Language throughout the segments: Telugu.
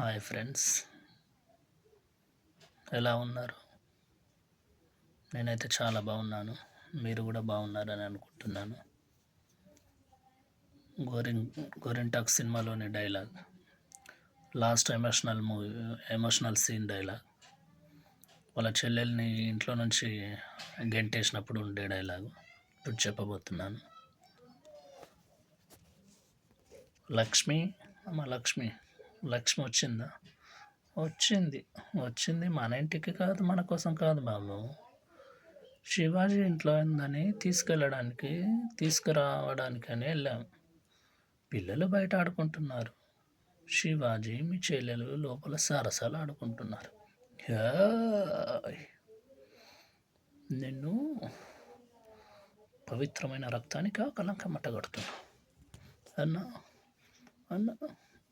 హాయ్ ఫ్రెండ్స్, ఎలా ఉన్నారు? నేనైతే చాలా బాగున్నాను. మీరు కూడా బాగున్నారని అనుకుంటున్నాను. గోరిన్ గోరింటాక్ సినిమాలోని dialogue, last emotional scene dialogue, వాళ్ళ చెల్లెల్ని ఇంట్లో నుంచి గెంటేసినప్పుడు ఉండే డైలాగ్ ఇప్పుడు చెప్పబోతున్నాను. లక్ష్మి, అమ్మ లక్ష్మి, లక్ష్మి వచ్చిందా? వచ్చింది మన ఇంటికి కాదు, మన కోసం కాదు బాబు. శివాజీ ఇంట్లో ఉందని తీసుకురావడానికని వెళ్ళాం. పిల్లలు బయట ఆడుకుంటున్నారు. శివాజీ మీ చెల్లెలు లోపల సరసాలు ఆడుకుంటున్నారు. హాయ్! నిన్ను పవిత్రమైన రక్తానికి కలంకం మట్టగడుతున్నా అన్న అన్న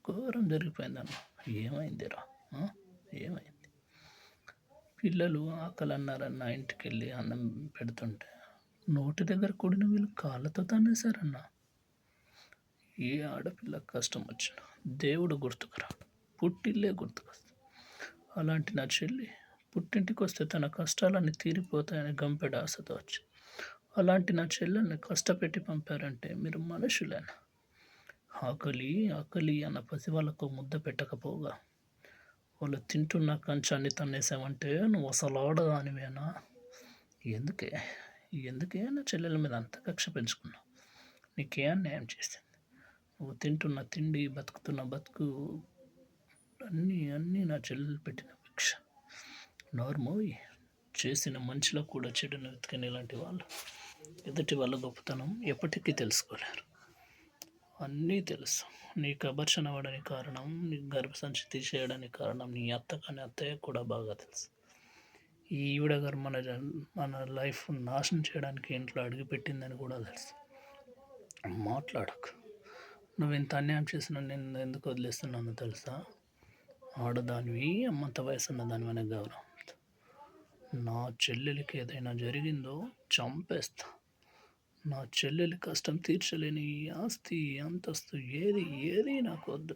ఘోరం జరిగిపోయిందన్న. ఏమైందిరా? ఏమైంది? పిల్లలు ఆకలి అన్నారన్న, ఇంటికి వెళ్ళి అన్నం పెడుతుంటే నోటి దగ్గర కూడిన వీళ్ళు కాళ్ళతో తన్నేశారన్న. ఏ ఆడపిల్ల కష్టం వచ్చిన దేవుడు గుర్తుకురాడు, పుట్టిల్లే గుర్తుకొస్తుంది. అలాంటి నా చెల్లి పుట్టింటికి వస్తే తన కష్టాలన్నీ తీరిపోతాయని గంపెడ ఆశతో వచ్చి, అలాంటి నా చెల్లెల్ని కష్టపెట్టి పంపారంటే మీరు మనుషులేనా? ఆకలి ఆకలి అన్న పసి వాళ్ళకు ముద్ద పెట్టకపోగా వాళ్ళు తింటున్న కంచాన్ని తన్నేసామంటే నువ్వు అసలు ఆడదానివేనా? ఎందుకే ఎందుకే నా చెల్లెల మీద అంత కక్ష పెంచుకున్నావు? నీకే అన్యాయం చేసింది? నువ్వు తింటున్న తిండి, బతుకుతున్న బతుకు, అన్నీ నా చెల్లెలు పెట్టిన భిక్ష. నోర్మోయి, చేసిన మంచిలో కూడా చెడును వెతికిన ఇలాంటి వాళ్ళు ఎదుటి వాళ్ళ గొప్పతనం ఎప్పటికీ తెలుసుకోలేరు. అన్నీ తెలుసు. నీకు అబర్షన్ అవ్వడానికి కారణం, నీకు గర్భసంచి తీసేయడానికి కారణం నీ అత్త, కానీ అత్తయ్య కూడా బాగా తెలుసు. ఈ ఈవిడ గారు మన లైఫ్ నాశనం చేయడానికి ఇంట్లో అడుగుపెట్టిందని కూడా తెలుసు. మాట్లాడకు. నువ్వు ఇంత అన్యాయం చేసిన నేను ఎందుకు వదిలేస్తున్నానో తెలుసా? ఆడదానివి, అమ్మంత వయసు ఉన్నదానివి అనే గౌరవం. నా చెల్లెలికి ఏదైనా జరిగిందో చంపేస్తా. నా చెల్లెలి కష్టం తీర్చలేని ఆస్తి, అంతస్తు ఏది నాకు వద్దు.